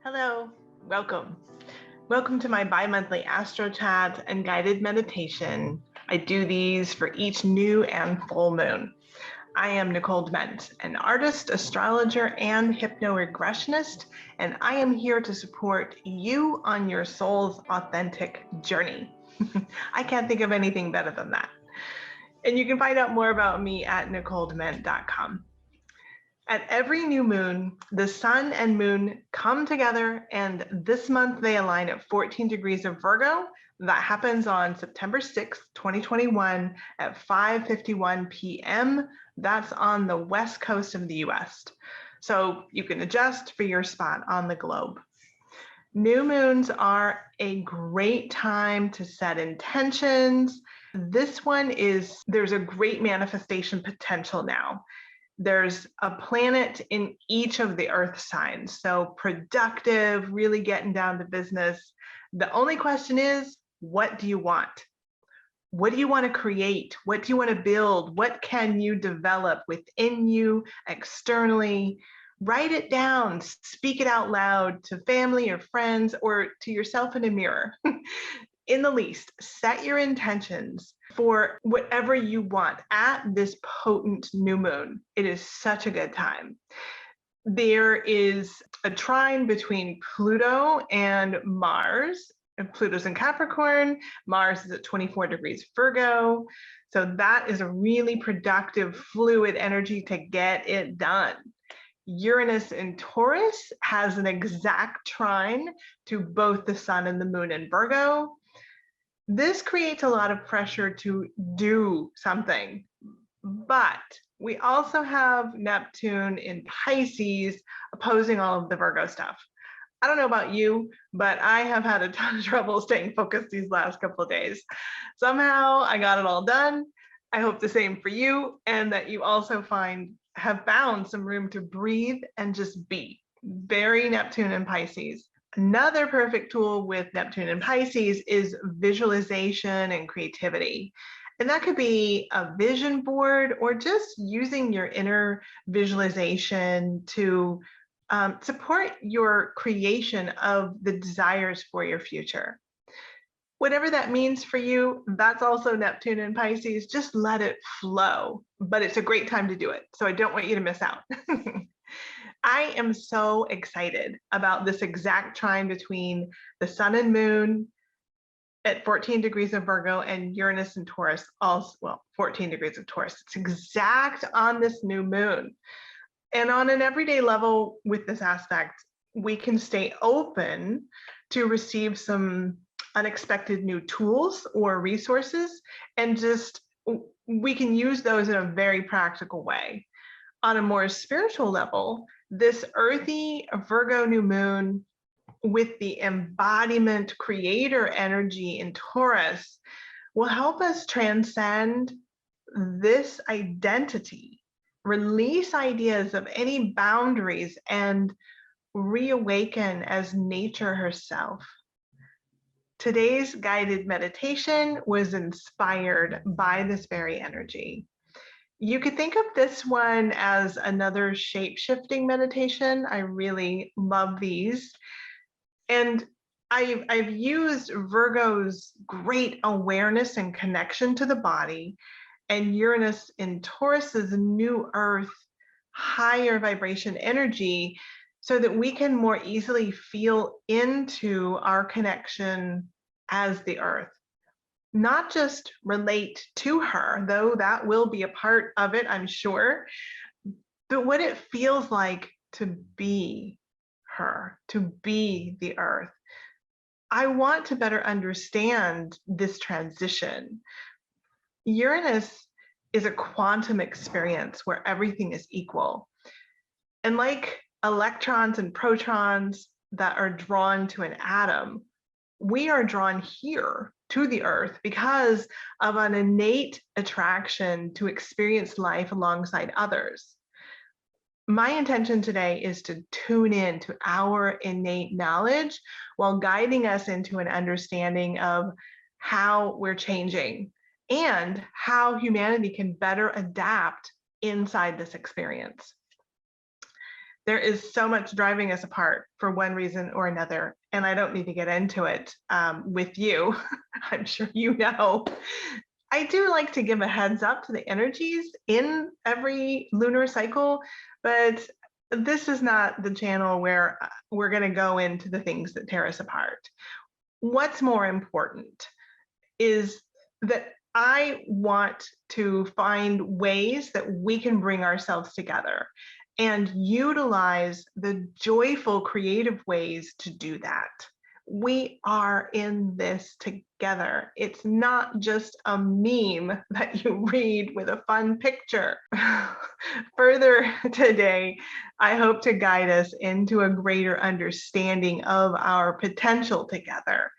Hello, welcome. Welcome to my bi-monthly astro chat and guided meditation. I do these for each new and full moon. I am Nichole DeMent, an artist, astrologer, and hypno-regressionist, and I am here to support you on your soul's authentic journey. I can't think of anything better than that. And you can find out more about me at NicholeDeMent.com. At every new moon, the sun and moon come together, and this month they align at 14 degrees of Virgo. That happens on September 6th, 2021 at 5:51 p.m. That's on the west coast of the US. So you can adjust for your spot on the globe. New moons are a great time to set intentions. This one there's a great manifestation potential now. There's a planet in each of the earth signs. So productive, really getting down to business. The only question is, what do you want? What do you want to create? What do you want to build? What can you develop within you, externally? Write it down, speak it out loud to family or friends or to yourself in a mirror. In the least, set your intentions for whatever you want at this potent new moon. It is such a good time. There is a trine between Pluto and Mars. Pluto's in Capricorn, Mars is at 24 degrees Virgo. So that is a really productive, fluid energy to get it done. Uranus in Taurus has an exact trine to both the sun and the moon in Virgo. This creates a lot of pressure to do something, but we also have Neptune in Pisces opposing all of the Virgo stuff. I don't know about you, but I have had a ton of trouble staying focused these last couple of days. Somehow I got it all done. I hope the same for you, and that you also have found some room to breathe and just be. Very Neptune and Pisces. Another perfect tool with Neptune and Pisces is visualization and creativity. And that could be a vision board or just using your inner visualization to support your creation of the desires for your future. Whatever that means for you, that's also Neptune and Pisces. Just let it flow, but it's a great time to do it. So I don't want you to miss out. I am so excited about this exact trine between the sun and moon at 14 degrees of Virgo and Uranus and Taurus, also, well, 14 degrees of Taurus. It's exact on this new moon. And on an everyday level with this aspect, we can stay open to receive some unexpected new tools or resources, and we can use those in a very practical way. On a more spiritual level, this earthy Virgo new moon with the embodiment creator energy in Taurus will help us transcend this identity, release ideas of any boundaries, and reawaken as nature herself. Today's guided meditation was inspired by this very energy. You could think of this one as another shape-shifting meditation. I really love these. And I've used Virgo's great awareness and connection to the body and Uranus in Taurus's new earth, higher vibration energy, so that we can more easily feel into our connection as the earth. Not just relate to her, though that will be a part of it, I'm sure, but what it feels like to be her, to be the earth. I want to better understand this transition. Uranus is a quantum experience where everything is equal. And like electrons and protons that are drawn to an atom, we are drawn here to the earth because of an innate attraction to experience life alongside others. My intention today is to tune in to our innate knowledge while guiding us into an understanding of how we're changing and how humanity can better adapt inside this experience. There is so much driving us apart for one reason or another, and I don't need to get into it with you. I'm sure you know. I do like to give a heads up to the energies in every lunar cycle, but this is not the channel where we're going to go into the things that tear us apart. What's more important is that I want to find ways that we can bring ourselves together and utilize the joyful, creative ways to do that. We are in this together. It's not just a meme that you read with a fun picture. Further today, I hope to guide us into a greater understanding of our potential together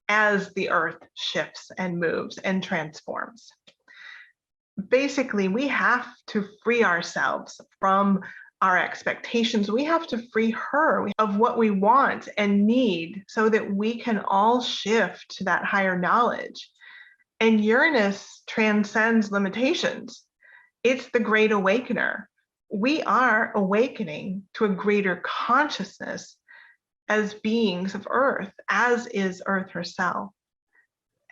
as the earth shifts and moves and transforms. Basically, we have to free ourselves from our expectations. We have to free her of what we want and need so that we can all shift to that higher knowledge. And Uranus transcends limitations. It's the great awakener. We are awakening to a greater consciousness as beings of Earth, as is Earth herself.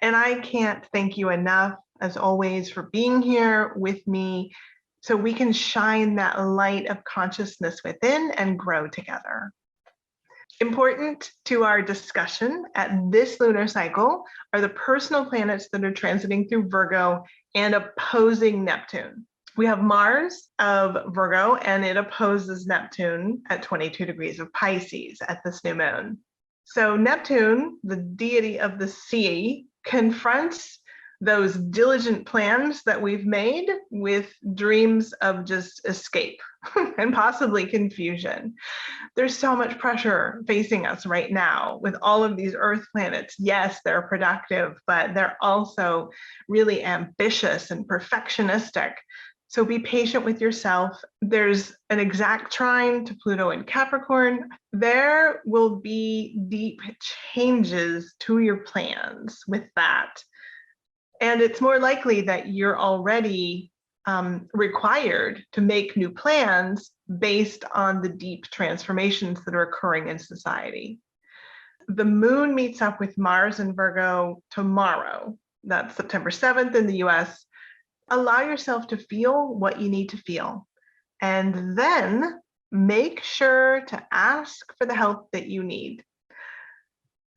And I can't thank you enough, as always, for being here with me so we can shine that light of consciousness within and grow together. Important to our discussion at this lunar cycle are the personal planets that are transiting through Virgo and opposing Neptune. We have Mars of Virgo, and it opposes Neptune at 22 degrees of Pisces at this new moon. So Neptune, the deity of the sea, confronts those diligent plans that we've made with dreams of just escape and possibly confusion. There's so much pressure facing us right now with all of these Earth planets. Yes, they're productive, but they're also really ambitious and perfectionistic. So be patient with yourself. There's an exact trine to Pluto in Capricorn. There will be deep changes to your plans with that. And it's more likely that you're already required to make new plans based on the deep transformations that are occurring in society. The moon meets up with Mars in Virgo tomorrow. That's September 7th in the US. Allow yourself to feel what you need to feel, and then make sure to ask for the help that you need.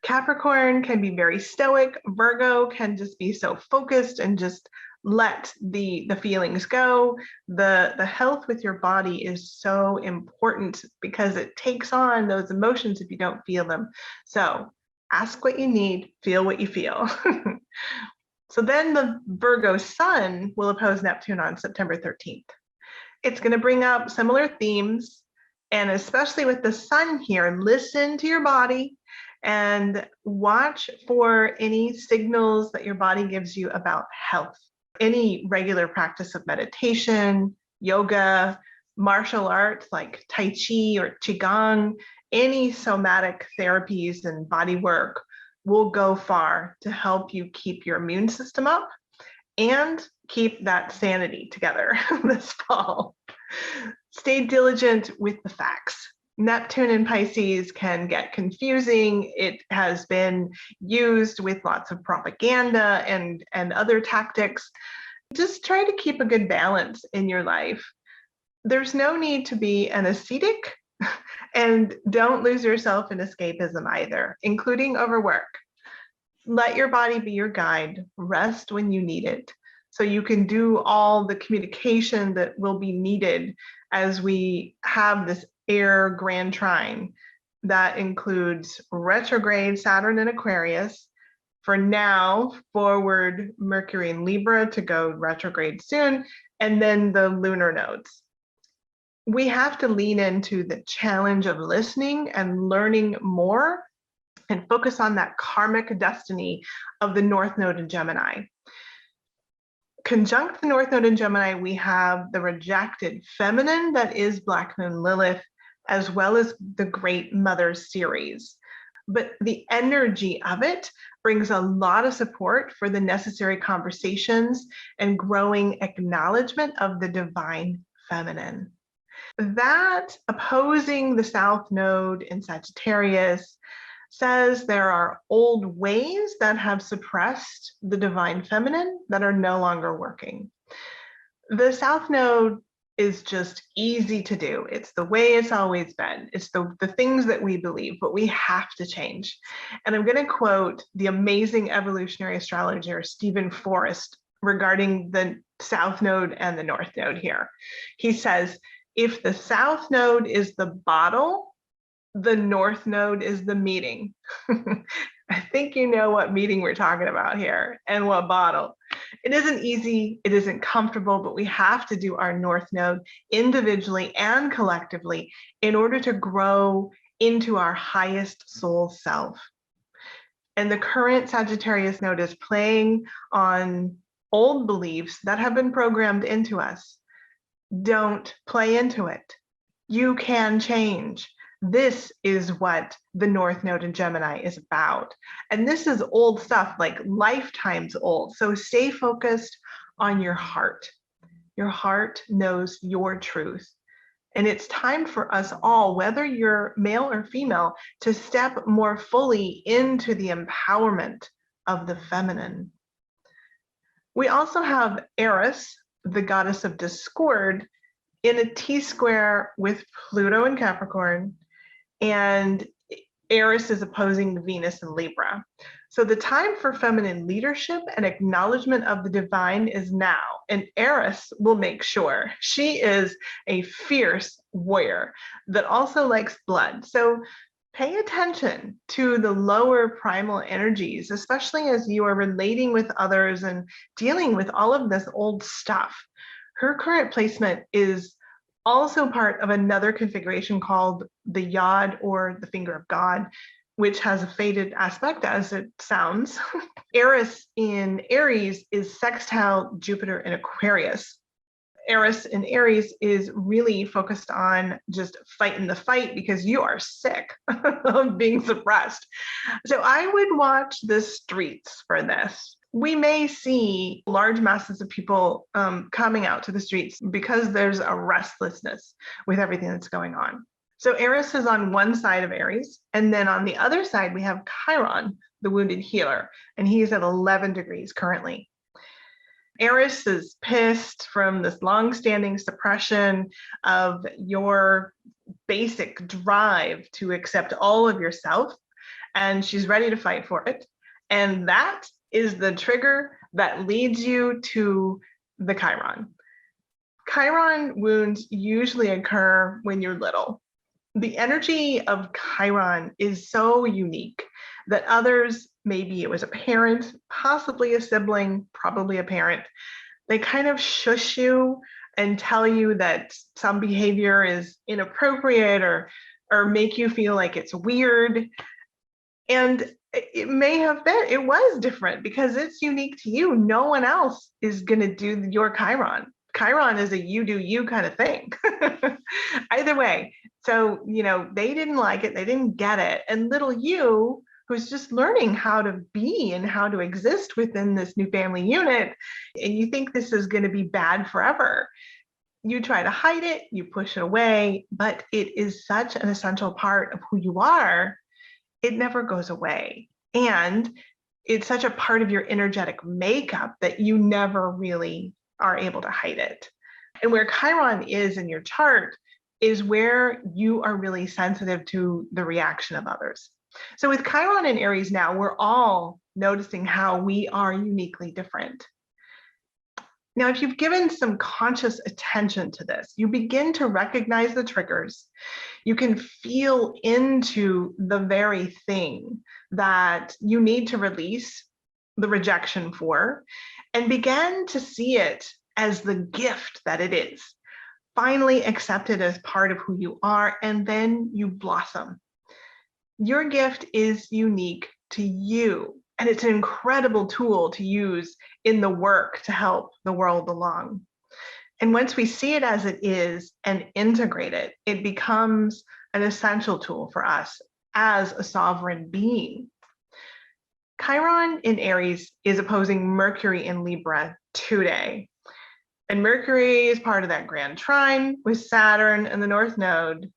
Capricorn can be very stoic. Virgo can just be so focused and just let the feelings go. The health with your body is so important because it takes on those emotions if you don't feel them. So ask what you need, feel what you feel. So then the Virgo sun will oppose Neptune on September 13th. It's going to bring up similar themes, and especially with the sun here, listen to your body and watch for any signals that your body gives you about health. Any regular practice of meditation, yoga, martial arts like Tai Chi or Qigong, any somatic therapies and body work will go far to help you keep your immune system up and keep that sanity together this fall. Stay diligent with the facts. Neptune in Pisces can get confusing. It has been used with lots of propaganda and other tactics. Just try to keep a good balance in your life. There's no need to be an ascetic, and don't lose yourself in escapism either, including overwork. Let your body be your guide. Rest when you need it, so you can do all the communication that will be needed as we have this air grand trine that includes retrograde Saturn in Aquarius. For now, forward Mercury in Libra to go retrograde soon, and then the lunar nodes. We have to lean into the challenge of listening and learning more and focus on that karmic destiny of the North Node in Gemini. Conjunct the North Node in Gemini, we have the rejected feminine that is Black Moon Lilith, as well as the Great Mother series. But the energy of it brings a lot of support for the necessary conversations and growing acknowledgement of the divine feminine. That opposing the South Node in Sagittarius says there are old ways that have suppressed the divine feminine that are no longer working. The South Node is just easy to do. It's the way it's always been. It's the things that we believe, but we have to change. And I'm going to quote the amazing evolutionary astrologer Stephen Forrest regarding the South Node and the North Node here. He says, if the South Node is the bottle, the North Node is the meeting. I think you know what meeting we're talking about here and what bottle. It isn't easy, it isn't comfortable, but we have to do our North Node individually and collectively in order to grow into our highest soul self. And the current Sagittarius node is playing on old beliefs that have been programmed into us. Don't play into it. You can change. This is what the North Node in Gemini is about. And this is old stuff, like lifetimes old. So stay focused on your heart. Your heart knows your truth. And it's time for us all, whether you're male or female, to step more fully into the empowerment of the feminine. We also have Eris, the goddess of discord, in a T-square with Pluto in Capricorn, and Eris is opposing Venus in Libra. So the time for feminine leadership and acknowledgement of the divine is now, and Eris will make sure. She is a fierce warrior that also likes blood. So pay attention to the lower primal energies, especially as you are relating with others and dealing with all of this old stuff. Her current placement is also part of another configuration called the Yod, or the finger of God, which has a fated aspect as it sounds. Eris in Aries is sextile Jupiter in Aquarius. Eris in Aries is really focused on just fighting the fight because you are sick of being suppressed. So I would watch the streets for this. We may see large masses of people coming out to the streets because there's a restlessness with everything that's going on. So Eris is on one side of Aries, and then on the other side, we have Chiron, the wounded healer, and he's at 11 degrees currently. Eris is pissed from this long-standing suppression of your basic drive to accept all of yourself, and she's ready to fight for it. And that is the trigger that leads you to the Chiron. Chiron wounds usually occur when you're little. The energy of Chiron is so unique that others, maybe it was a parent, possibly a sibling, probably a parent, they kind of shush you and tell you that some behavior is inappropriate or make you feel like it's weird. And it may have been, it was different because it's unique to you. No one else is going to do your Chiron. Chiron is a you do you kind of thing. Either way. So, they didn't like it. They didn't get it. And little you, who's just learning how to be and how to exist within this new family unit, and you think this is going to be bad forever. You try to hide it, you push it away, but it is such an essential part of who you are. It never goes away. And it's such a part of your energetic makeup that you never really are able to hide it. And where Chiron is in your chart is where you are really sensitive to the reaction of others. So with Chiron in Aries now, we're all noticing how we are uniquely different. Now, if you've given some conscious attention to this, you begin to recognize the triggers. You can feel into the very thing that you need to release the rejection for, and begin to see it as the gift that it is. Finally accept it as part of who you are, and then you blossom. Your gift is unique to you, and it's an incredible tool to use in the work to help the world along. And once we see it as it is and integrate it, it becomes an essential tool for us as a sovereign being. Chiron in Aries is opposing Mercury in Libra today. And Mercury is part of that grand trine with Saturn and the North Node.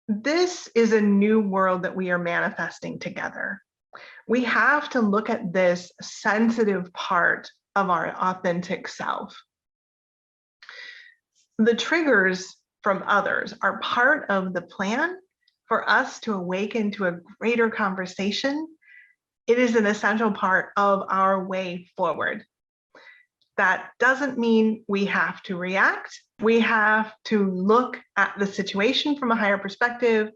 This is a new world that we are manifesting together. We have to look at this sensitive part of our authentic self. The triggers from others are part of the plan for us to awaken to a greater conversation. It is an essential part of our way forward. That doesn't mean we have to react. We have to look at the situation from a higher perspective.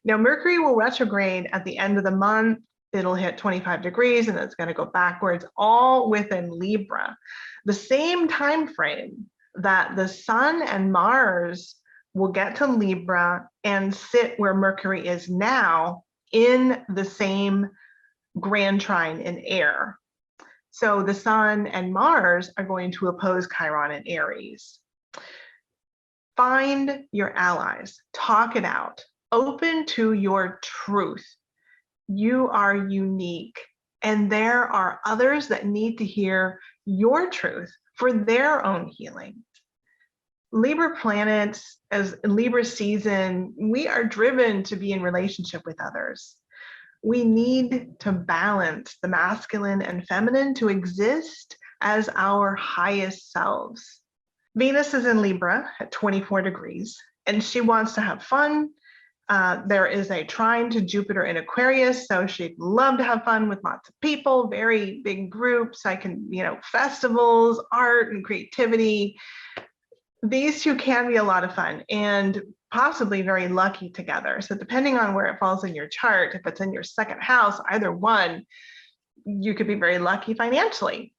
Now, Mercury will retrograde at the end of the month. It'll hit 25 degrees and it's going to go backwards, all within Libra. The same time frame that the Sun and Mars will get to Libra and sit where Mercury is now in the same grand trine in air. So the Sun and Mars are going to oppose Chiron in Aries. Find your allies, talk it out, open to your truth. You are unique, and there are others that need to hear your truth for their own healing. Libra planets, as Libra season, we are driven to be in relationship with others. We need to balance the masculine and feminine to exist as our highest selves. Venus is in Libra at 24 degrees, and she wants to have fun. There is a trine to Jupiter in Aquarius, so she'd love to have fun with lots of people, very big groups. Festivals, art, and creativity. These two can be a lot of fun and possibly very lucky together. So depending on where it falls in your chart, if it's in your second house, either one, you could be very lucky financially.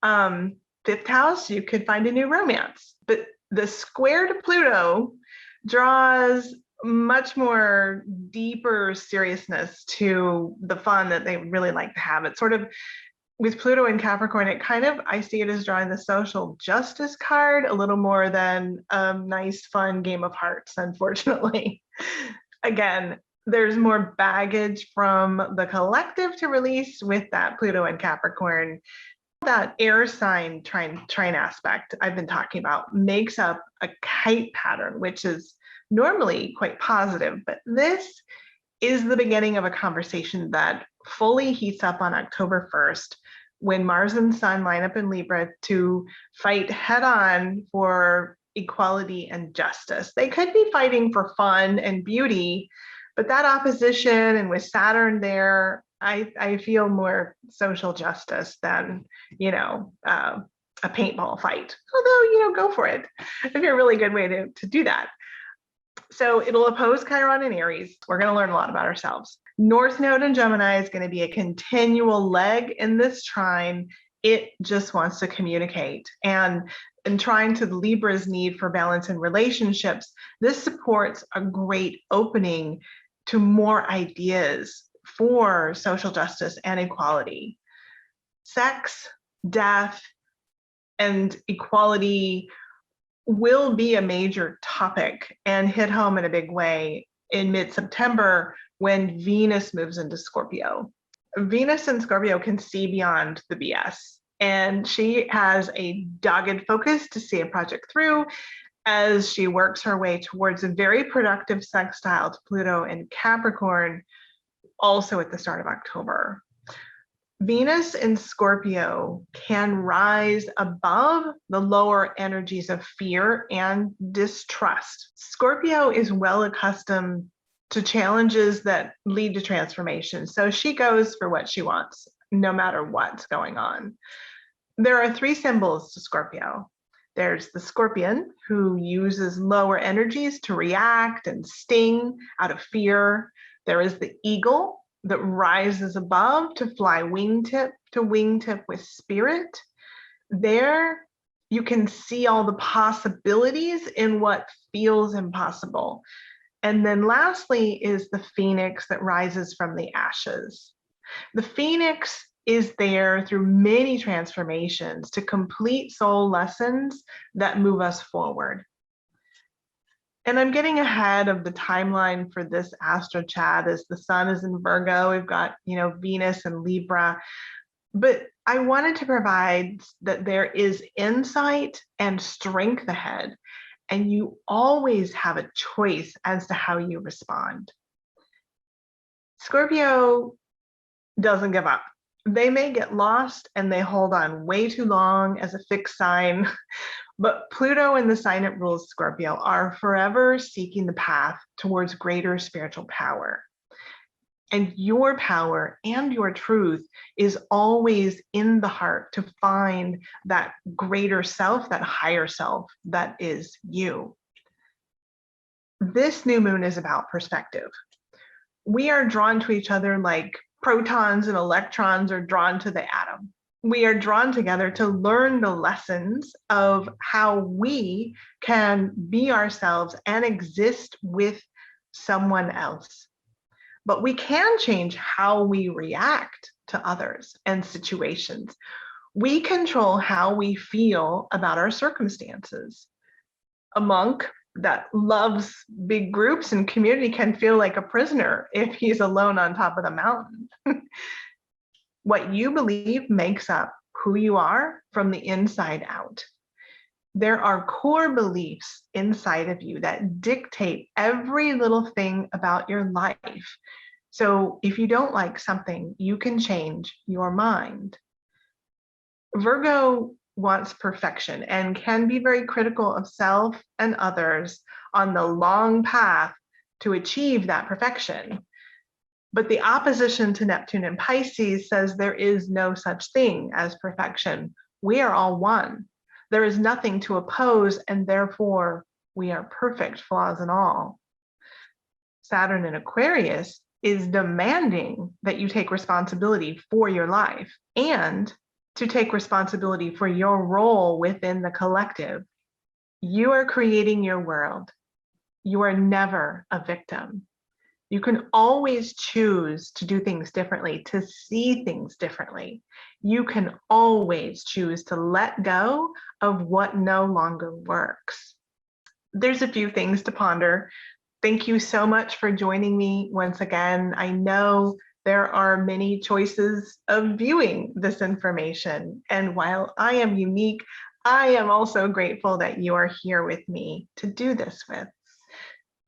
Fifth house, you could find a new romance. But the square to Pluto draws much more deeper seriousness to the fun that they really like to have. It's sort of, with Pluto in Capricorn, I see it as drawing the social justice card a little more than a nice, fun game of hearts, unfortunately. Again, there's more baggage from the collective to release with that Pluto in Capricorn. That air sign trine aspect I've been talking about makes up a kite pattern, which is normally quite positive, but this is the beginning of a conversation that fully heats up on October 1st, when Mars and Sun line up in Libra to fight head on for equality and justice. They could be fighting for fun and beauty, but that opposition, and with Saturn there, I feel more social justice than, a paintball fight. Although, go for it. It'd be a really good way to do that. So it'll oppose Chiron in Aries. We're going to learn a lot about ourselves. North Node in Gemini is going to be a continual leg in this trine. It just wants to communicate. And in trying to Libra's need for balance in relationships, this supports a great opening to more ideas for social justice and equality. Sex, death, and equality will be a major topic and hit home in a big way in mid-September when Venus moves into Scorpio. Venus in Scorpio can see beyond the BS, and she has a dogged focus to see a project through as she works her way towards a very productive sextile to Pluto in Capricorn, also at the start of October. Venus in Scorpio can rise above the lower energies of fear and distrust. Scorpio is well accustomed to challenges that lead to transformation, so she goes for what she wants, no matter what's going on. There are three symbols to Scorpio. There's the scorpion, who uses lower energies to react and sting out of fear. There is the eagle, that rises above to fly wingtip to wingtip with spirit. There you can see all the possibilities in what feels impossible. And then lastly is the phoenix that rises from the ashes. The phoenix is there through many transformations to complete soul lessons that move us forward. And I'm getting ahead of the timeline for this astro chat as the sun is in Virgo. We've got, Venus and Libra. But I wanted to provide that there is insight and strength ahead, and you always have a choice as to how you respond. Scorpio doesn't give up. They may get lost and they hold on way too long as a fixed sign, but Pluto and the sign it rules, Scorpio, are forever seeking the path towards greater spiritual power. And your power and your truth is always in the heart to find that greater self, that higher self that is you. This new moon is about perspective. We are drawn to each other like protons and electrons are drawn to the atom. We are drawn together to learn the lessons of how we can be ourselves and exist with someone else. But we can change how we react to others and situations. We control how we feel about our circumstances. A monk that loves big groups and community can feel like a prisoner if he's alone on top of the mountain. What you believe makes up who you are from the inside out. There are core beliefs inside of you that dictate every little thing about your life. So if you don't like something, you can change your mind. Virgo wants perfection and can be very critical of self and others on the long path to achieve that perfection. But the opposition to Neptune and Pisces says there is no such thing as perfection. We are all one. There is nothing to oppose, and therefore we are perfect, flaws and all. Saturn in Aquarius is demanding that you take responsibility for your life and to take responsibility for your role within the collective. You are creating your world. You are never a victim. You can always choose to do things differently, to see things differently. You can always choose to let go of what no longer works. There's a few things to ponder. Thank you so much for joining me once again. I know there are many choices of viewing this information. And while I am unique, I am also grateful that you are here with me to do this with.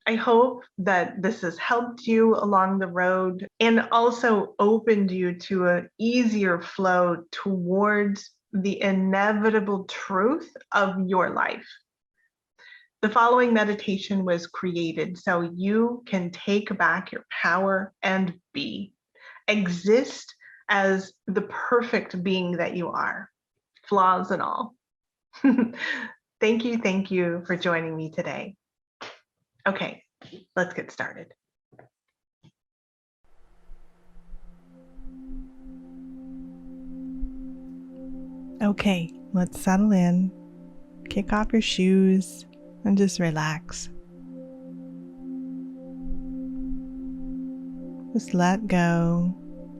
I hope that this has helped you along the road and also opened you to an easier flow towards the inevitable truth of your life. The following meditation was created so you can take back your power and exist as the perfect being that you are, flaws and all. Thank you for joining me today. Okay, let's get started. Okay, let's settle in, kick off your shoes, and just relax. Just let go.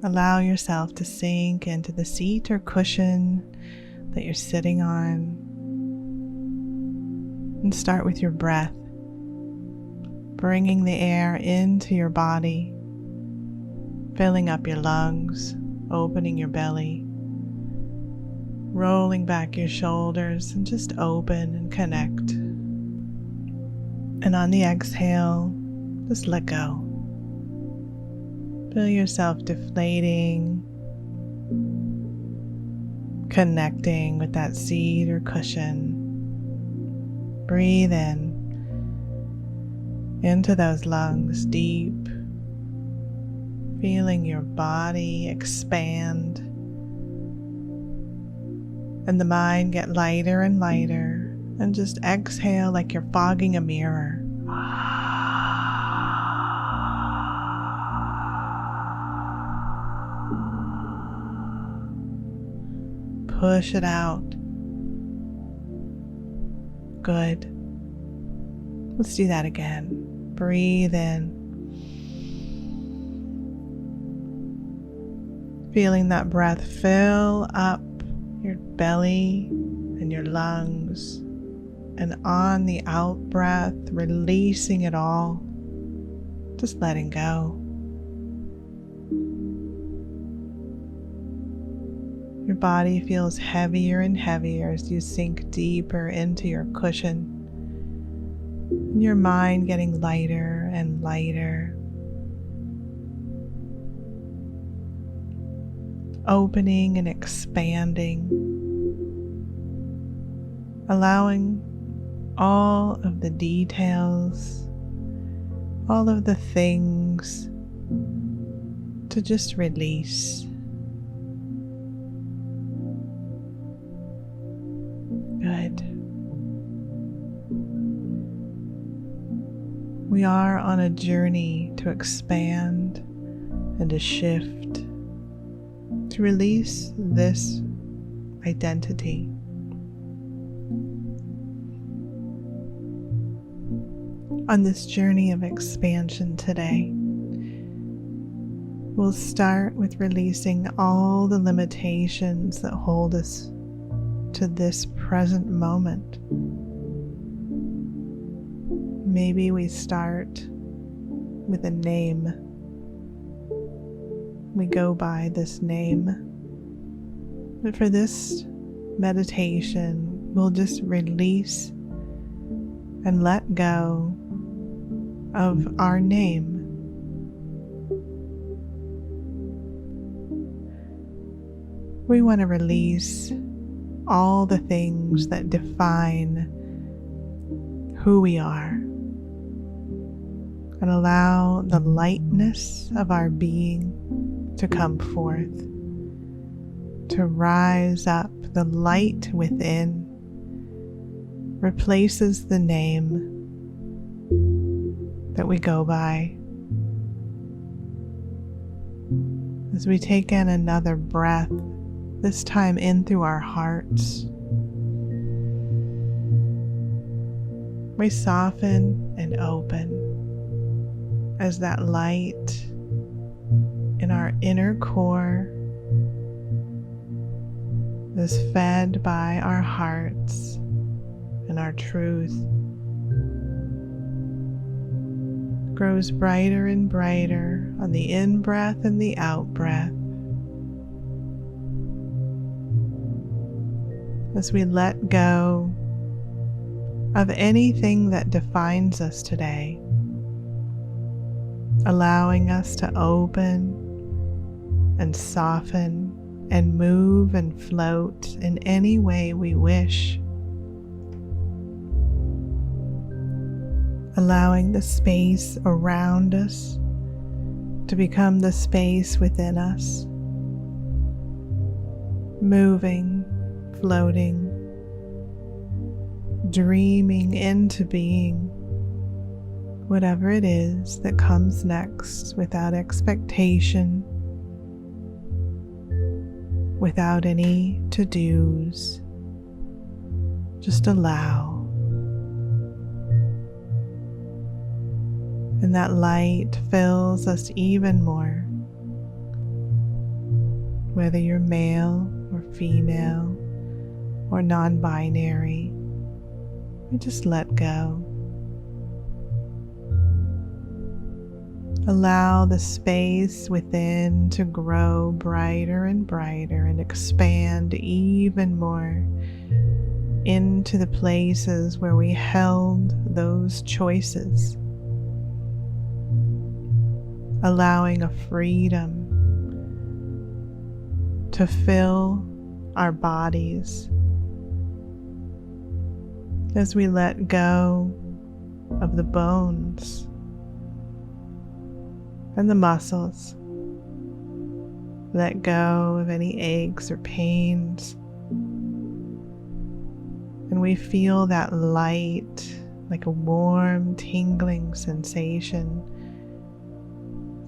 Allow yourself to sink into the seat or cushion that you're sitting on. And start with your breath, bringing the air into your body, filling up your lungs, opening your belly, rolling back your shoulders, and just open and connect. And on the exhale, just let go. Feel yourself deflating, connecting with that seat or cushion. Breathe in into those lungs deep, feeling your body expand and the mind get lighter and lighter, and just exhale like you're fogging a mirror. Push it out. Good. Let's do that again. Breathe in. Feeling that breath fill up your belly and your lungs. And on the out breath, releasing it all. Just letting go. Your body feels heavier and heavier as you sink deeper into your cushion. And your mind getting lighter and lighter. Opening and expanding. Allowing all of the details, all of the things to just release. Good. We are on a journey to expand and to shift, to release this identity. On this journey of expansion today, we'll start with releasing all the limitations that hold us to this present moment. Maybe we start with a name. We go by this name. But for this meditation, we'll just release and let go of our name. We want to release all the things that define who we are and allow the lightness of our being to come forth, to rise up. The light within replaces the name that we go by. As we take in another breath, this time in through our hearts, we soften and open as that light in our inner core is fed by our hearts and our truth, grows brighter and brighter on the in-breath and the out-breath. As we let go of anything that defines us today, allowing us to open and soften and move and float in any way we wish. Allowing the space around us to become the space within us. Moving, floating, dreaming into being whatever it is that comes next without expectation, without any to-dos. Just allow. And that light fills us even more. Whether you're male or female or non-binary, we just let go. Allow the space within to grow brighter and brighter and expand even more into the places where we held those choices. Allowing a freedom to fill our bodies as we let go of the bones and the muscles. Let go of any aches or pains. And we feel that light, like a warm, tingling sensation,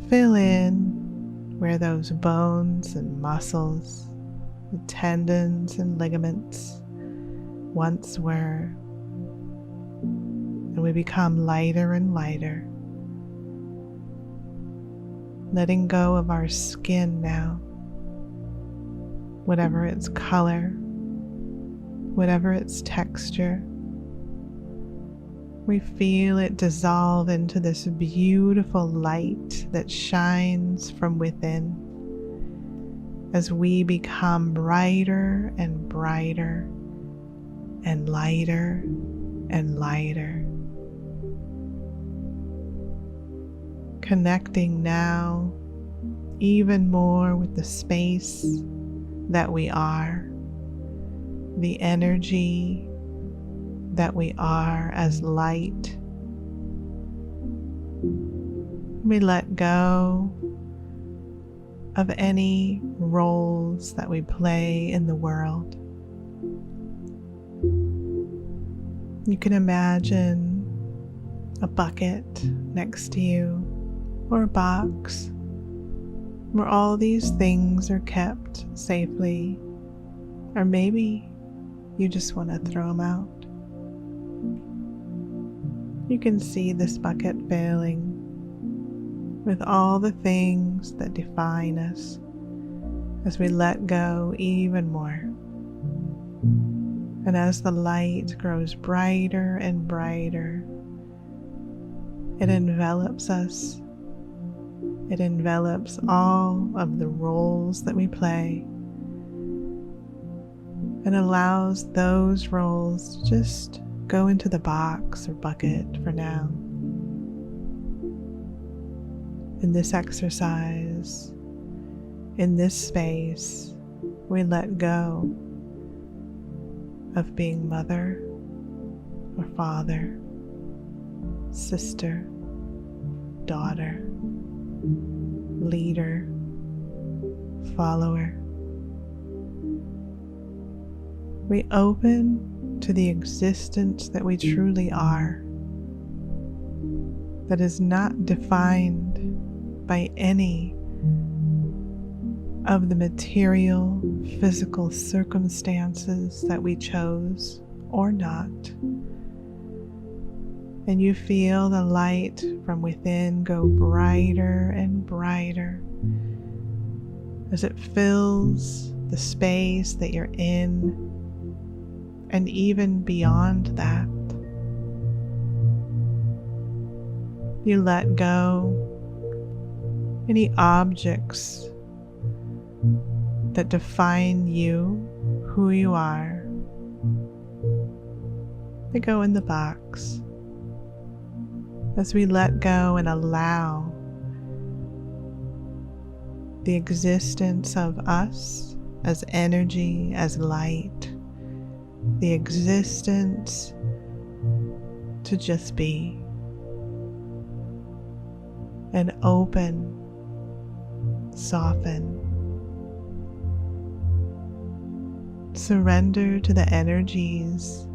fill in where those bones and muscles, the tendons and ligaments once were. And we become lighter and lighter. Letting go of our skin now, whatever its color, whatever its texture. We feel it dissolve into this beautiful light that shines from within as we become brighter and brighter and lighter and lighter. Connecting now even more with the space that we are, the energy that we are as light. We let go of any roles that we play in the world. You can imagine a bucket next to you, or a box where all these things are kept safely, or maybe you just want to throw them out. You can see this bucket filling with all the things that define us as we let go even more. And as the light grows brighter and brighter, it envelops us. It envelops all of the roles that we play and allows those roles to just go into the box or bucket for now. In this exercise, in this space, we let go of being mother or father, sister, daughter, leader, follower. We open to the existence that we truly are, that is not defined by any of the material, physical circumstances that we chose or not. And you feel the light from within go brighter and brighter as it fills the space that you're in and even beyond that. You let go any objects that define you, who you are. They go in the box. As we let go and allow the existence of us as energy, as light, the existence to just be, and open, soften, surrender to the energies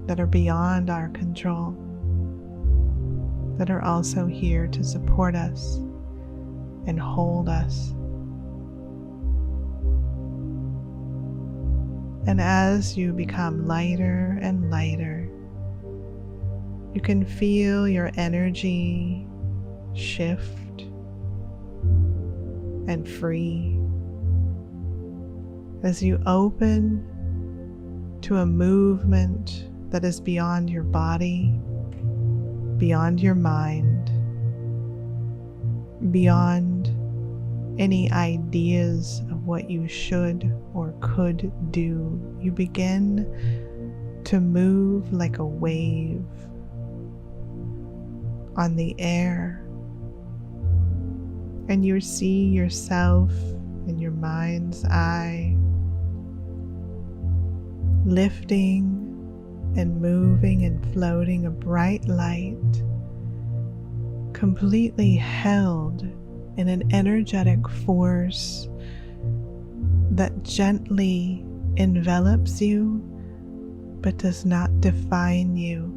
that are beyond our control, that are also here to support us and hold us. And as you become lighter and lighter, you can feel your energy shift and free as you open to a movement that is beyond your body, beyond your mind, beyond any ideas of what you should or could do. You begin to move like a wave on the air, and you see yourself in your mind's eye lifting and moving and floating, a bright light completely held in an energetic force that gently envelops you but does not define you.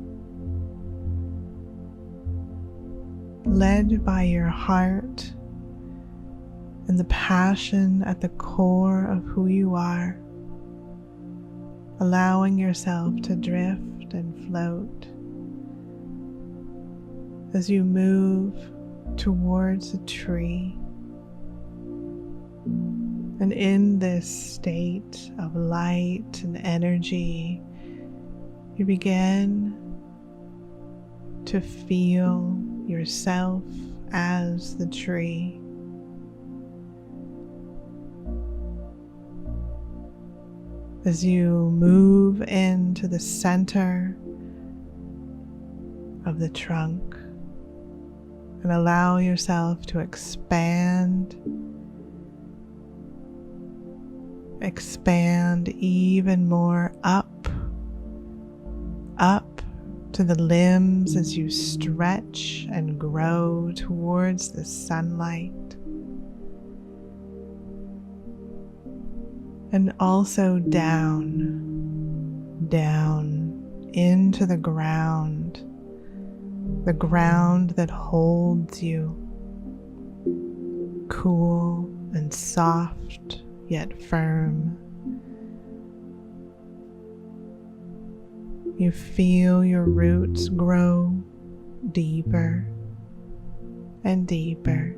Led by your heart and the passion at the core of who you are, allowing yourself to drift and float as you move towards a tree. And in this state of light and energy, you begin to feel yourself as the tree. as you move into the center of the trunk and allow yourself to expand even more up to the limbs as you stretch and grow towards the sunlight. And also down into the ground that holds you, cool and soft yet firm. You feel your roots grow deeper and deeper,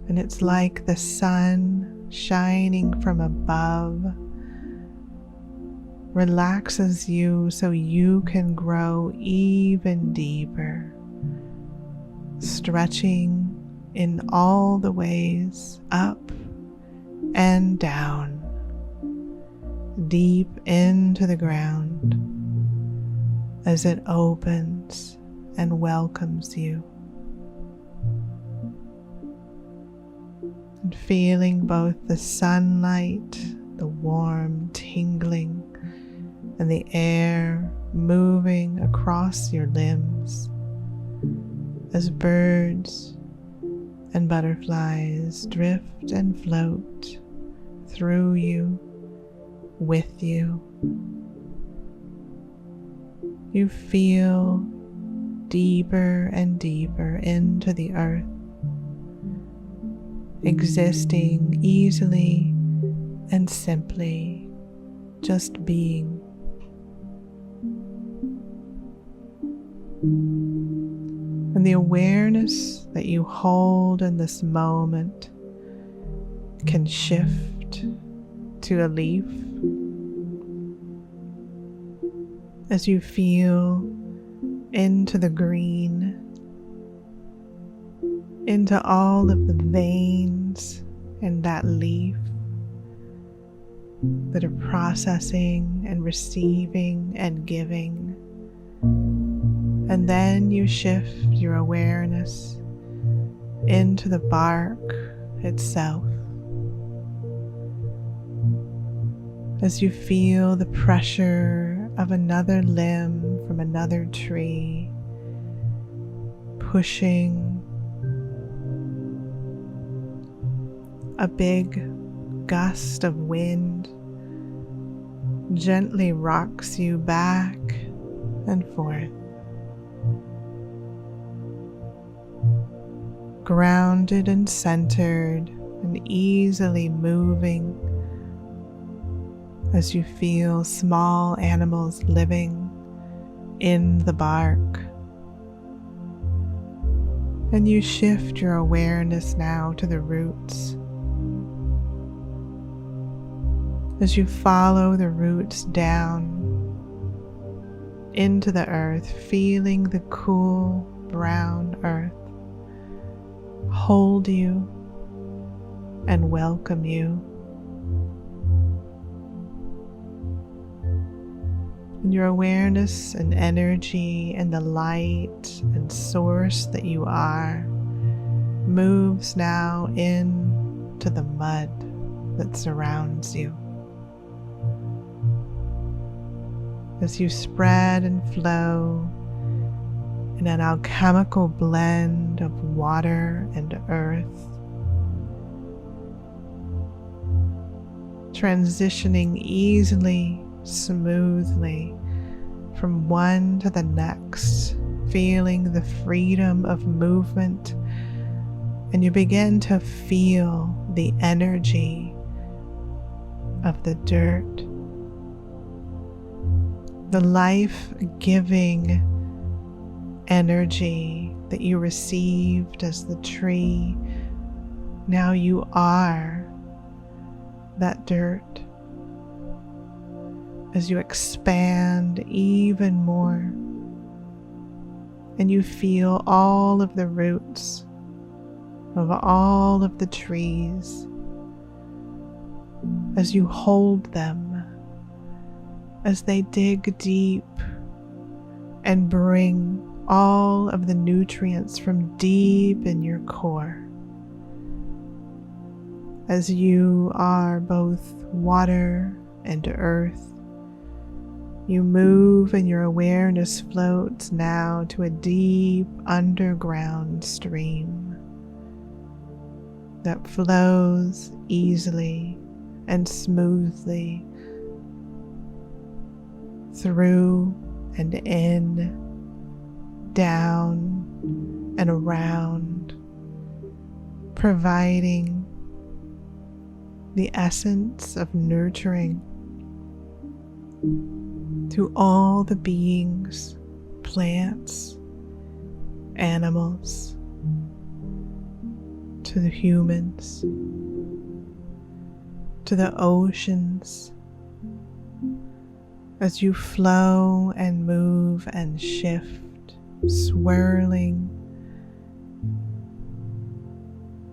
and it's like the sun shining from above relaxes you so you can grow even deeper, stretching in all the ways up and down, deep into the ground as it opens and welcomes you. And feeling both the sunlight, the warm tingling, and the air moving across your limbs as birds and butterflies drift and float through you, with you. You feel deeper and deeper into the earth, existing easily and simply, just being. And the awareness that you hold in this moment can shift to a leaf as you feel into the green, into all of the veins in that leaf that are processing and receiving and giving. And then you shift your awareness into the bark itself as you feel the pressure of another limb from another tree pushing. A big gust of wind gently rocks you back and forth, grounded and centered and easily moving as you feel small animals living in the bark. And you shift your awareness now to the roots as you follow the roots down into the earth, feeling the cool brown earth hold you and welcome you. And your awareness and energy and the light and source that you are moves now into the mud that surrounds you. As you spread and flow in an alchemical blend of water and earth, transitioning easily, smoothly from one to the next, feeling the freedom of movement, and you begin to feel the energy of the dirt, the life-giving energy that you received as the tree. Now you are that dirt. As you expand even more and you feel all of the roots of all of the trees as you hold them, as they dig deep and bring all of the nutrients from deep in your core. As you are both water and earth, you move and your awareness floats now to a deep underground stream that flows easily and smoothly through and in, down and around, providing the essence of nurturing to all the beings, plants, animals, to the humans, to the oceans, as you flow and move and shift, swirling,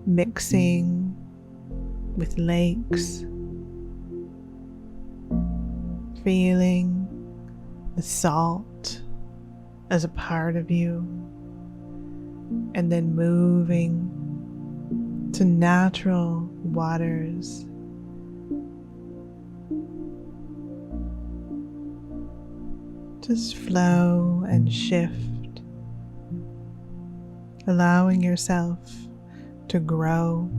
mixing with lakes, feeling the salt as a part of you, and then moving to natural waters, just flow and shift, allowing yourself to grow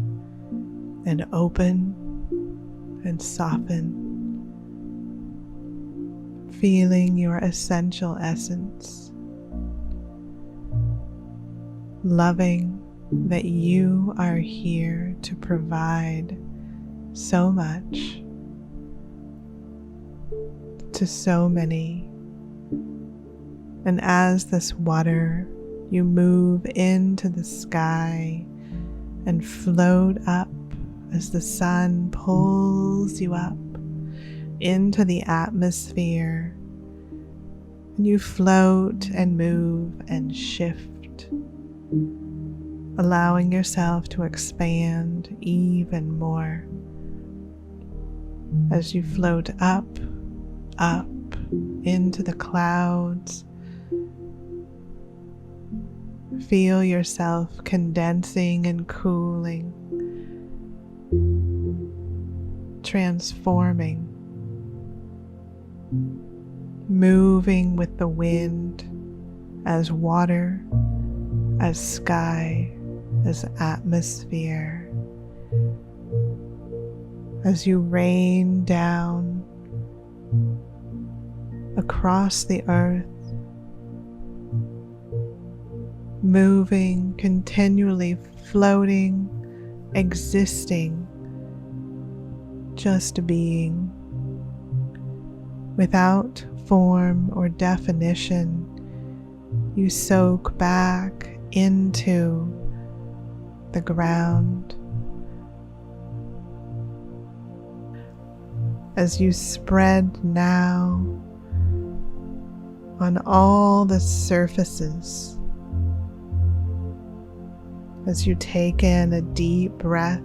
and open and soften, feeling your essential essence, loving that you are here to provide so much to so many. And as this water, you move into the sky and float up as the sun pulls you up into the atmosphere, and you float and move and shift, allowing yourself to expand even more as you float up, up into the clouds. Feel yourself condensing and cooling, transforming, moving with the wind, as water, as sky, as atmosphere, as you rain down across the earth, moving, continually floating, existing, just being, without form or definition. You soak back into the ground as you spread now on all the surfaces. As you take in a deep breath,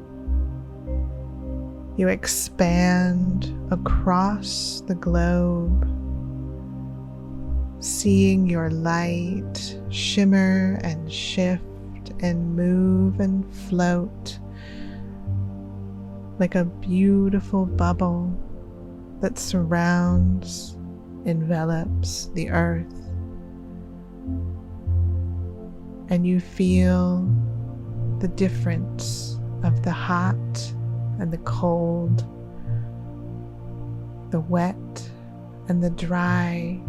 you expand across the globe, seeing your light shimmer and shift and move and float like a beautiful bubble that surrounds, envelops the earth. And you feel the difference of the hot and the cold, the wet and the dry,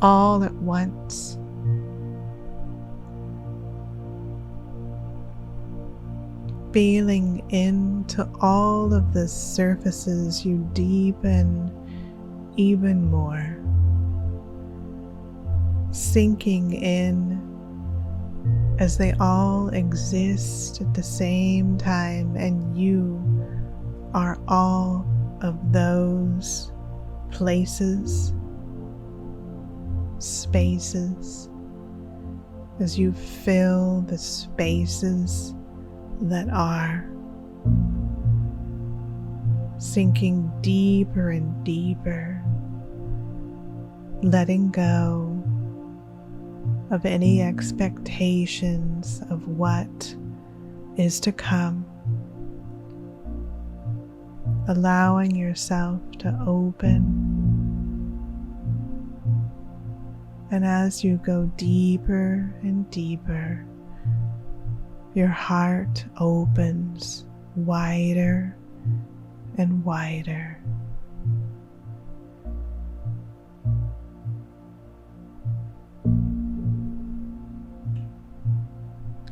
all at once. Feeling into all of the surfaces, you deepen even more, sinking in as they all exist at the same time, and you are all of those places, spaces, as you fill the spaces that are. sinking deeper and deeper, letting go of any expectations of what is to come, allowing yourself to open. And as you go deeper and deeper, your heart opens wider and wider.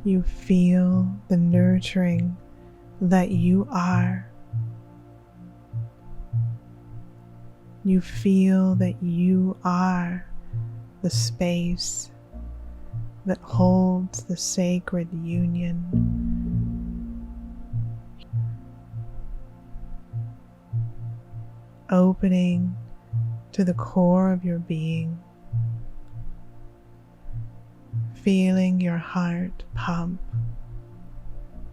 You feel the nurturing that you are. You feel that you are the space that holds the sacred union. Opening to the core of your being, feeling your heart pump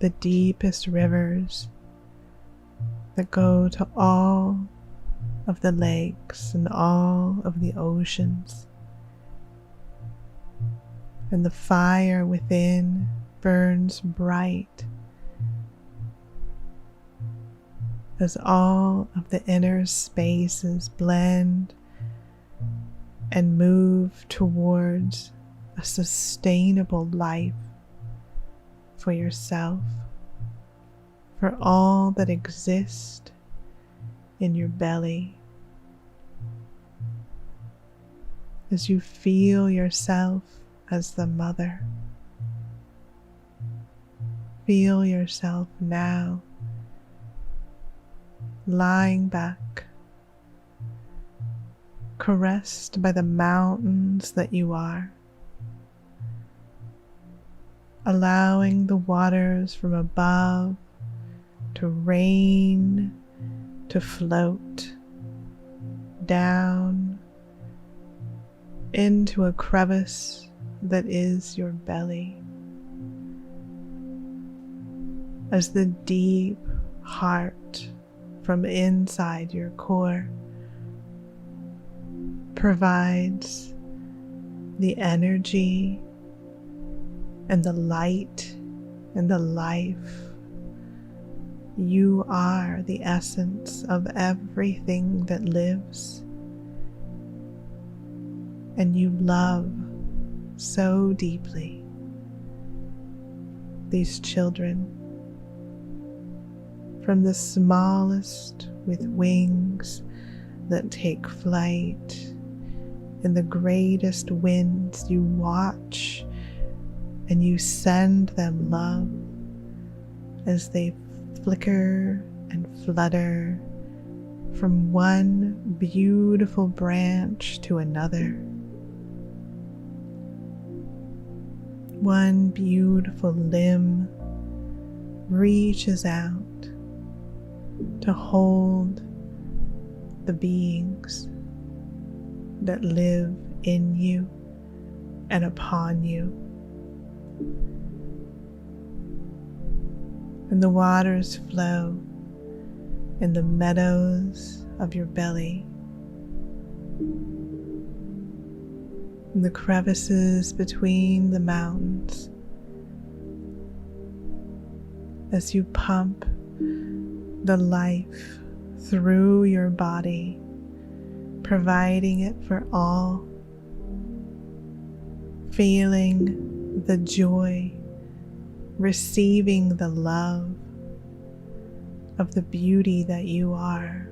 the deepest rivers that go to all of the lakes and all of the oceans. And the fire within burns bright as all of the inner spaces blend and move towards a sustainable life for yourself, for all that exist in your belly. As you feel yourself as the mother, feel yourself now lying back, caressed by the mountains that you are, allowing the waters from above to rain, to float down into a crevice that is your belly, as the deep heart from inside your core provides the energy and the light and the life. You are the essence of everything that lives, and you love so deeply these children, from the smallest with wings that take flight. In the greatest winds you watch and you send them love as they flicker and flutter from one beautiful branch to another. One beautiful limb reaches out to hold the beings that live in you and upon you. And the waters flow in the meadows of your belly, in the crevices between the mountains, as you pump the life through your body, providing it for all, feeling the joy, receiving the love of the beauty that you are.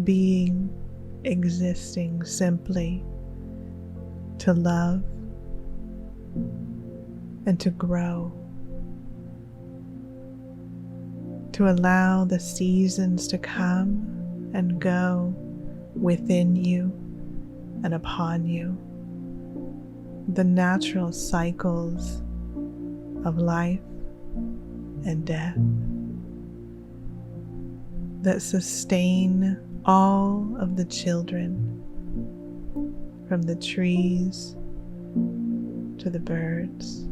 Being, existing simply to love and to grow, to allow the seasons to come and go within you and upon you, the natural cycles of life and death that sustain all of the children, from the trees to the birds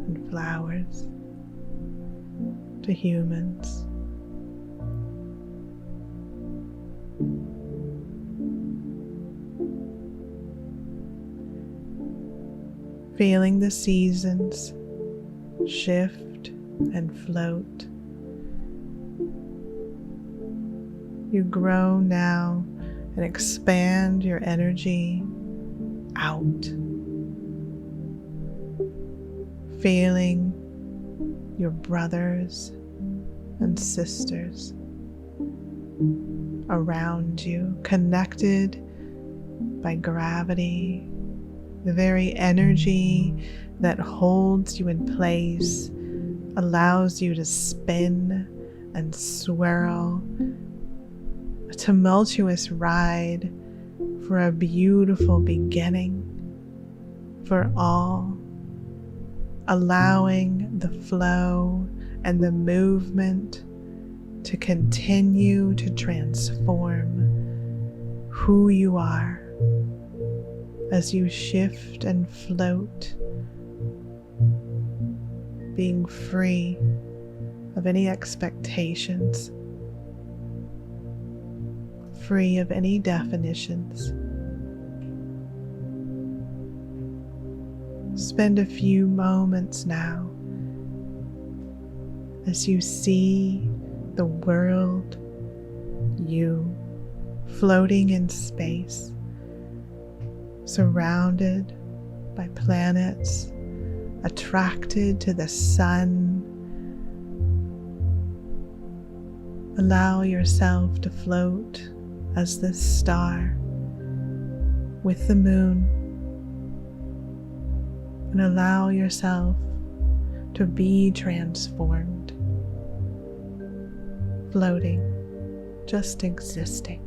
and flowers. to humans. Feeling the seasons shift and float. You grow now and expand your energy out. Feeling your brothers and sisters around you, connected by gravity, the very energy that holds you in place, allows you to spin and swirl, a tumultuous ride for a beautiful beginning for all, allowing the flow and the movement to continue to transform who you are as you shift and float, being free of any expectations, free of any definitions. Spend a few moments now as you see the world, you floating in space, surrounded by planets, attracted to the sun. Allow yourself to float as this star with the moon, and allow yourself to be transformed, floating, just existing.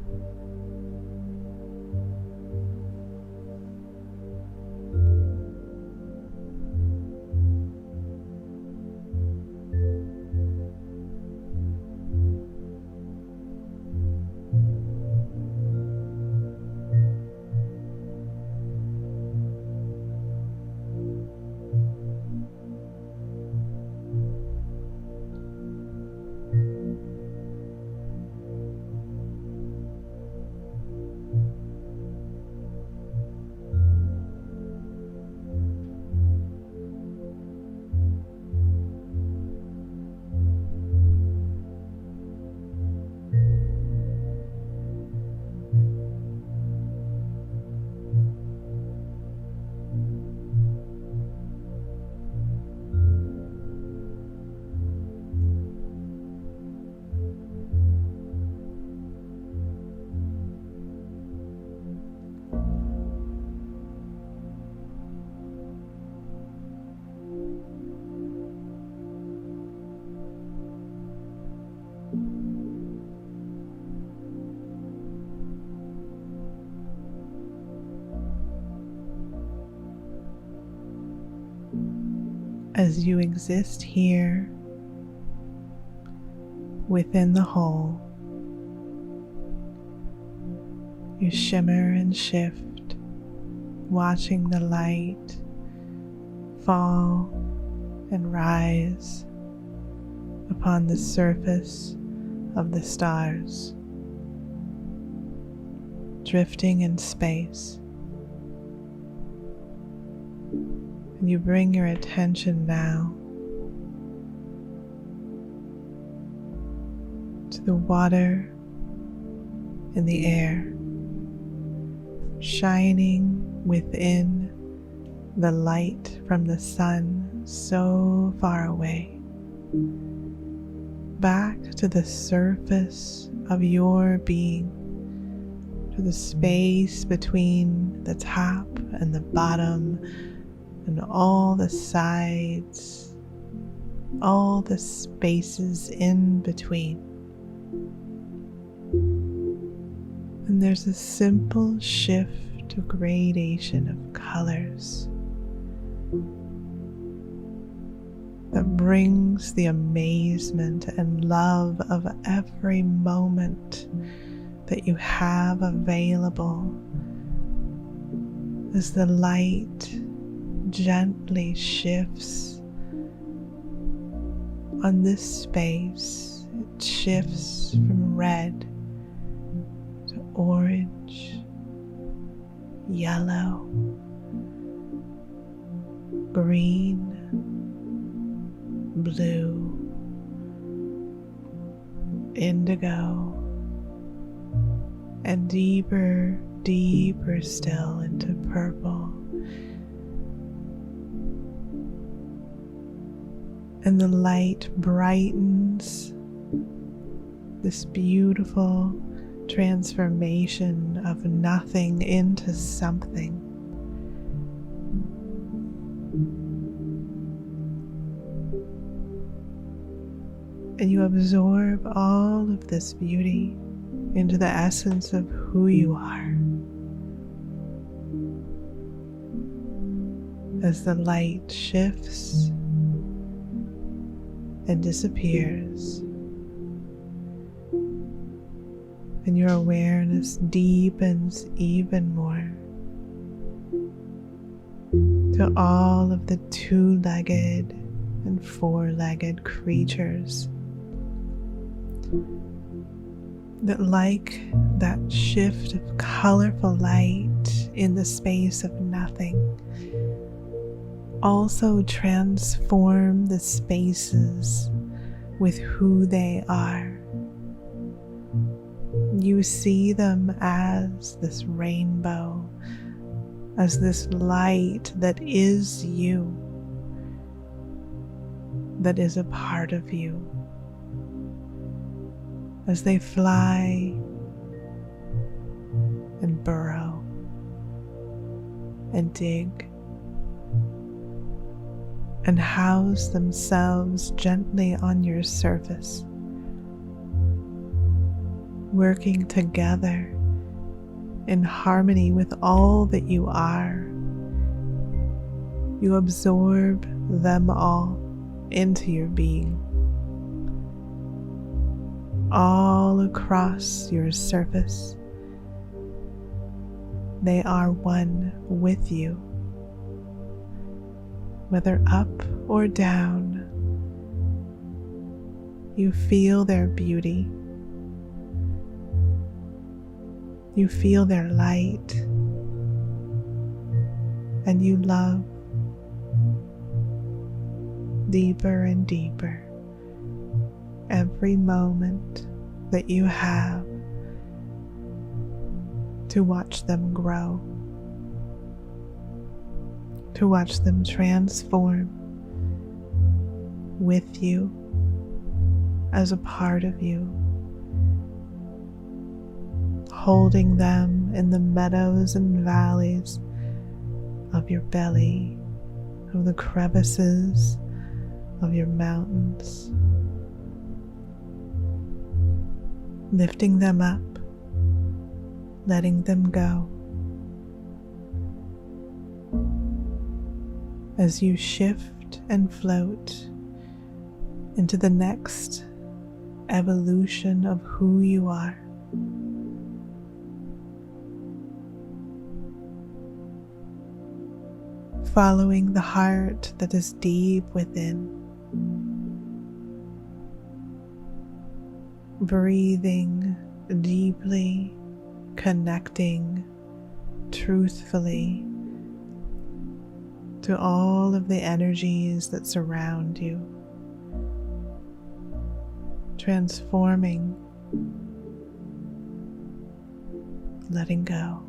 As you exist here within the whole, you shimmer and shift, watching the light fall and rise upon the surface of the stars, drifting in space. And you bring your attention now to the water in the air, shining within the light from the sun so far away, back to the surface of your being, to the space between the top and the bottom, and all the sides, all the spaces in between. And there's a simple shift to gradation of colors that brings the amazement and love of every moment that you have available as the light gently shifts on this space, it shifts from red to orange, yellow, green, blue, indigo, and deeper, deeper still into purple. And the light brightens this beautiful transformation of nothing into something. And you absorb all of this beauty into the essence of who you are. As the light shifts and disappears, and your awareness deepens even more to all of the two-legged and four-legged creatures that, like that shift of colorful light in the space of nothing, also transform the spaces with who they are. You see them as this rainbow, as this light that is you, that is a part of you. As they fly and burrow and dig and house themselves gently on your surface, working together in harmony with all that you are. You absorb them all into your being, all across your surface. They are one with you, whether up or down. You feel their beauty. You feel their light, and you love deeper and deeper every moment that you have to watch them grow, to watch them transform with you as a part of you, holding them in the meadows and valleys of your belly, of the crevices of your mountains, lifting them up, letting them go. As you shift and float into the next evolution of who you are. Following the heart that is deep within. Breathing deeply, connecting truthfully to all of the energies that surround you, transforming, letting go.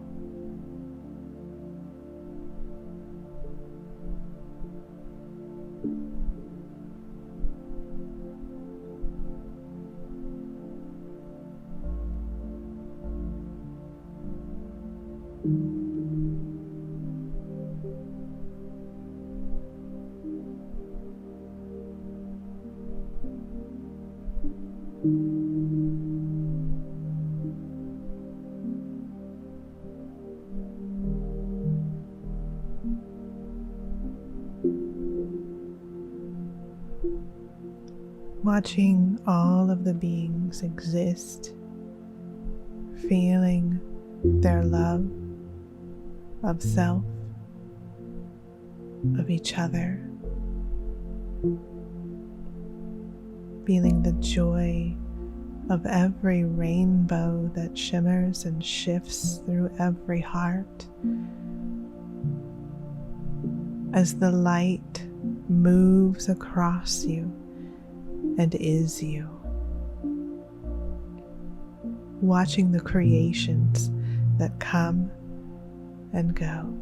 Watching all of the beings exist, feeling their love of self, of each other, feeling the joy of every rainbow that shimmers and shifts through every heart as the light moves across you and is you. Watching the creations that come and go,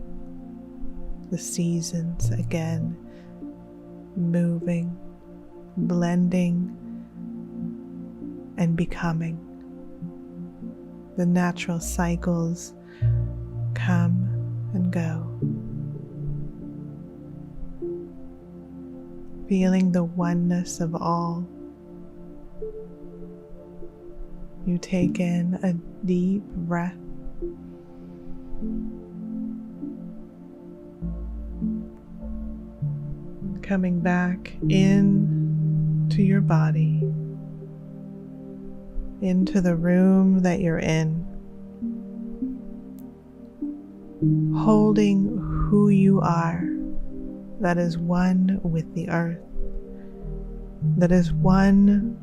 the seasons again moving, blending, and becoming. The natural cycles come and go. Feeling the oneness of all. You take in a deep breath. Coming back in to your body, into the room that you're in, holding who you are, that is one with the earth, that is one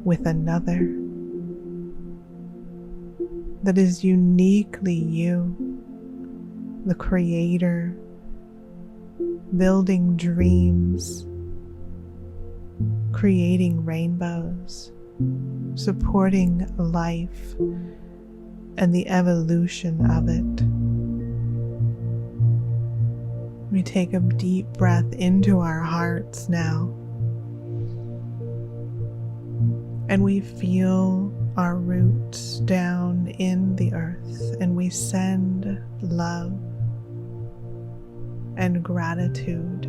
with another, that is uniquely you, the creator, building dreams, creating rainbows, supporting life and the evolution of it. We take a deep breath into our hearts now, and we feel our roots down in the earth, and we send love and gratitude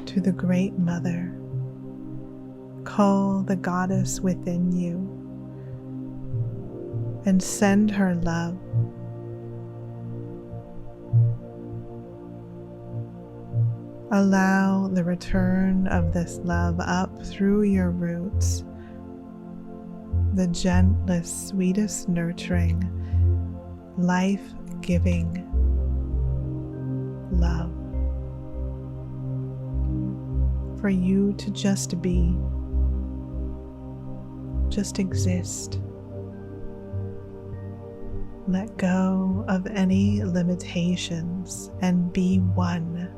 to the Great Mother. Call the goddess within you and send her love. Allow the return of this love up through your roots, the gentlest, sweetest, nurturing, life-giving love for you to just be, just exist. Let go of any limitations and be one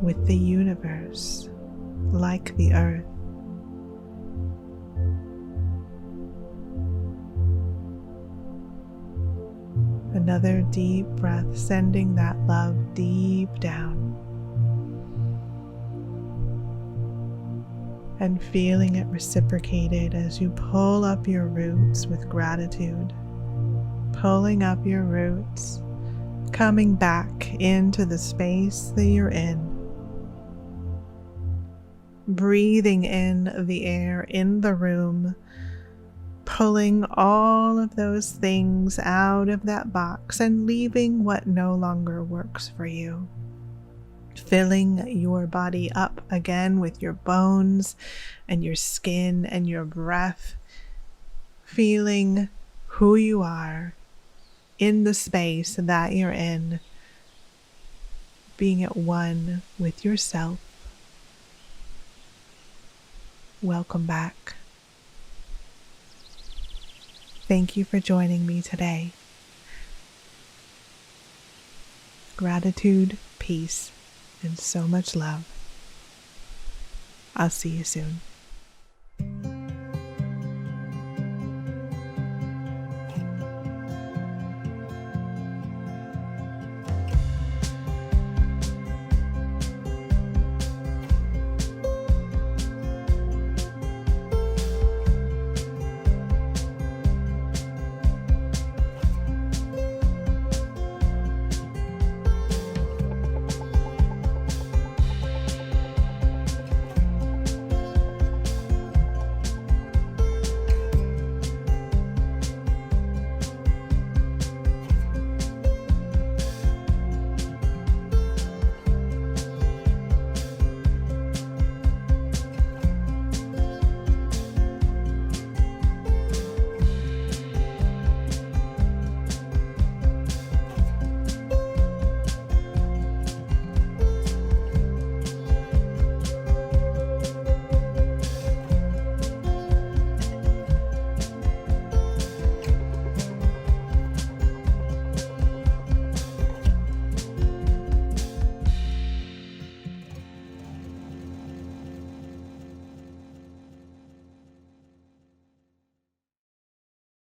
with the universe, like the earth. Another deep breath, sending that love deep down and feeling it reciprocated as you pull up your roots with gratitude, pulling up your roots, coming back into the space that you're in, breathing in the air in the room, pulling all of those things out of that box and leaving what no longer works for you. Filling your body up again with your bones and your skin and your breath, feeling who you are in the space that you're in, being at one with yourself. Welcome back. Thank you for joining me today. Gratitude, peace, and so much love. I'll see you soon.